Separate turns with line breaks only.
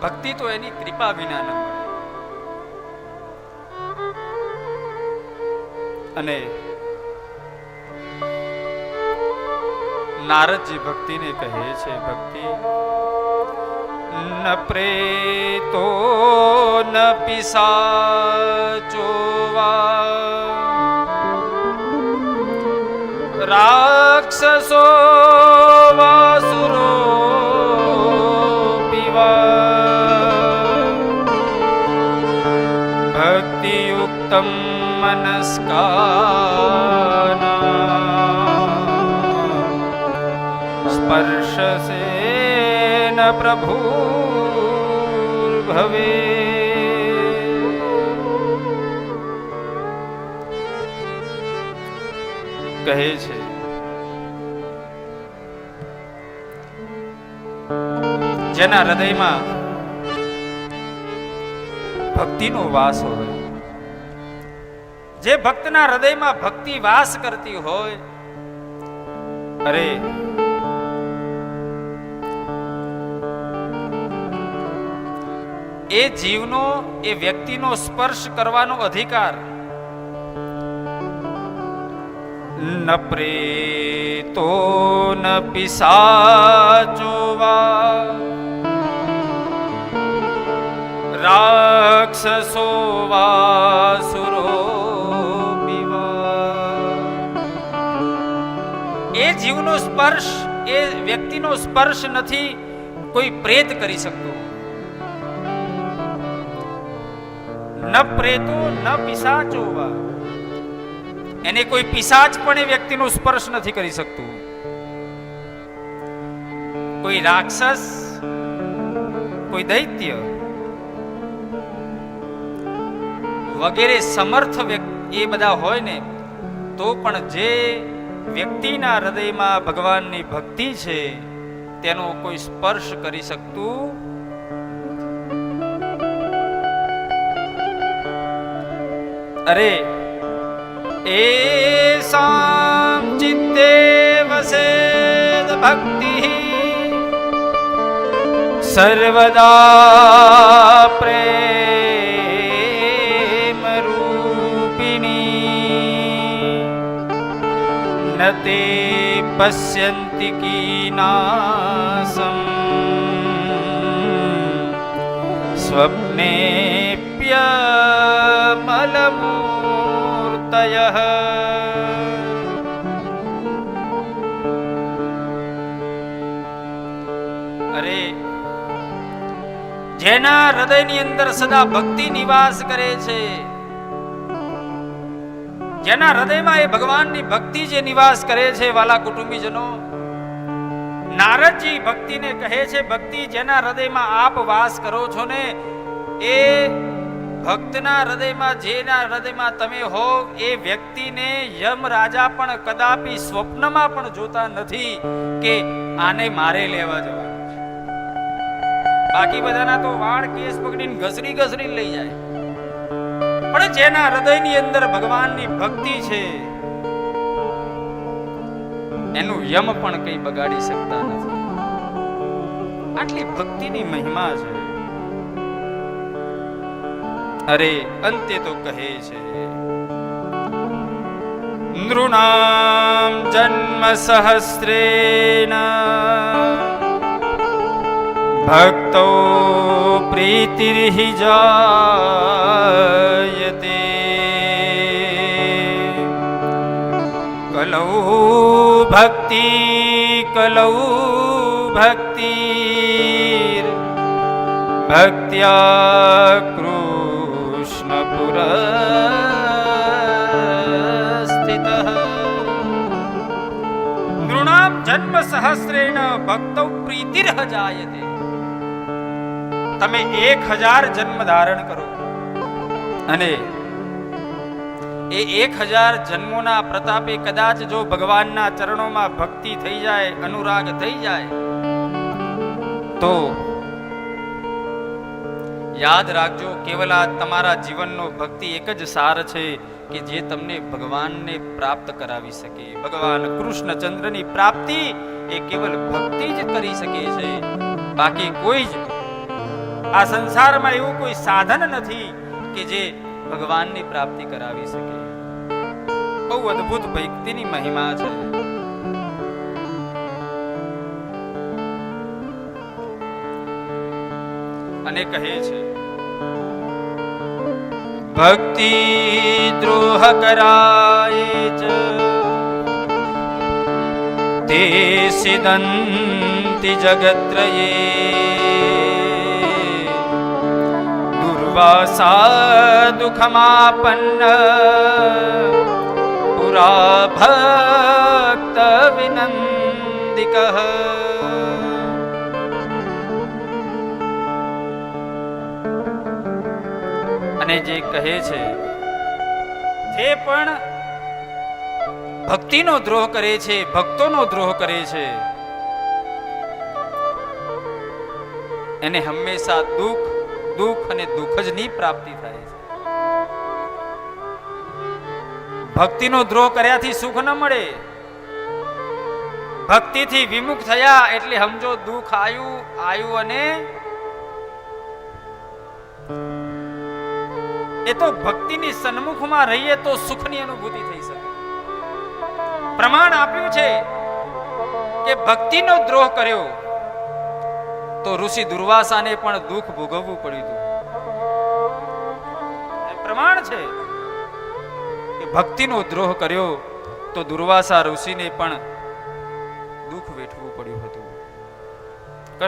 ભક્તિ તો એની કૃપા વિના ન મળે. અને નારદજી ભક્તિને કહે છે, ભક્તિ ન પ્રેતો ન પિશાચો રાક્ષસો વાસુરો પીવા ભક્તિયુક્તમ મનસ્કાના સ્પર્શસેન પ્રભુર્ભવે. કહે છે જેના હૃદયમાં ભક્તિનો વાસ હોય, જે ભક્તના હૃદયમાં ભક્તિ વાસ કરતી હોય, અરે એ જીવનો, એ વ્યક્તિનો સ્પર્શ કરવાનો અધિકાર ન પ્રેતો ન પિશાચો વા રાક્ષસો વાસુરો પીવા. એ જીવનો સ્પર્શ, એ વ્યક્તિનો સ્પર્શ નથી કોઈ પ્રેત કરી શકતો. ન પ્રેતો ન પિશાચો વા, એને કોઈ પિશાચ પણ એ વ્યક્તિનો સ્પર્શ નથી કરી શકતું. કોઈ રાક્ષસ, કોઈ દૈત્ય વગેરે સમર્થ વ્યક્તિ એ બધા હોય ને, તો પણ જે વ્યક્તિના હૃદયમાં ભગવાનની ભક્તિ છે તેનો કોઈ સ્પર્શ કરી શકતું. અરે એસામ ચિત્તે વસેદ ભક્તિ સર્વદા પ્રેમ રૂપિણી નતે પશ્યન્તિ કીનાસમ સ્વપ્નેપ્યમલમૂર્તયઃ. અરે જેના હૃદયની અંદર સદા ભક્તિ નિવાસ કરે છે, જેના હૃદયમાં એ ભગવાનની ભક્તિ જે નિવાસ કરે છે, વાલા કુટુંબીજનો, નારદજી ભક્તિને કહે છે, ભક્તિ જેના હૃદયમાં આપ વાસ કરો છો ને, એ ભક્તના હૃદયમાં, જેના હૃદયમાં તમે હો, એ વ્યક્તિને યમ રાજા પણ કદાપી સ્વપ્નમાં પણ જોતા નથી કે આને મારે લેવા જવાનું છે. બાકી બધાના તો વાળ કેસ પકડીને ઘસરી ઘસરી લઈ જાય, પણ જેના હૃદયની અંદર ભગવાનની ભક્તિ છે એનું યમ પણ કઈ બગાડી શકતા નથી. આટલી ભક્તિની મહિમા છે. અરે અંતે તો કહે છે, નૃણામ જન્મ સહસ્રેણ ભક્તો પ્રીતિર્હિ જાયતે કલૌ ભક્તિ કલૌ ભક્તિર ભક્ત્યા કૃષ્ણ પુરસ્થિતઃ. નૃણામ જન્મ સહસ્રેણ ભક્તો પ્રીતિર્હ જાયતે. તમે 1000 જન્મ ધારણ કરો અને એ 1000 જન્મોના પ્રતાપે કદાચ જો ભગવાનના ચરણોમાં ભક્તિ થઈ જાય, અનુરાગ થઈ જાય, તો યાદ રાખજો, કેવલ આ તમારા જીવનનો ભક્તિ એક જ સાર છે કે જે તમને ભગવાનને પ્રાપ્ત કરાવી શકે. ભગવાન કૃષ્ણચંદ્રની પ્રાપ્તિ એ કેવલ ભક્તિ જ કરી શકે છે, બાકી કોઈ જ આ સંસારમાં એવું કોઈ સાધન નથી કે જે ભગવાનની પ્રાપ્તિ કરાવી શકે. બહુ અદ્ભુત ભક્તિની મહિમા છે. અને કહે છે ભક્તિ દ્રોહ કરાય ચ તે સિદંતિ જગત્રયે દુર્વાસા દુઃખમાપન્ન પુરા ભક્ત વિનંદિક. અને જે કહે છે જે પણ ભક્તિનો દ્રોહ કરે છે, ભક્તોનો દ્રોહ કરે છે, એને હંમેશા દુઃખ અને દુઃખ જ ની પ્રાપ્તિ થાય છે. ભક્તિનો દ્રોહ કર્યાથી સુખ ન મળે. ભક્તિથી વિમુખ થયા એટલે સમજો દુઃખ આયુ અને એ તો ભક્તિની સન્મુખમાં રહીએ તો સુખની અનુભૂતિ થઈ શકે. પ્રમાણ આપ્યું છે કે ભક્તિનો દ્રોહ કર્યો તો ઋષિ દુર્વાસાને પણ દુઃખ ભોગવવું પડ્યું હતું. પ્રમાણ છે કે ભક્તિનો દ્રોહ કર્યો તો દુર્વાસા ઋષિને પણ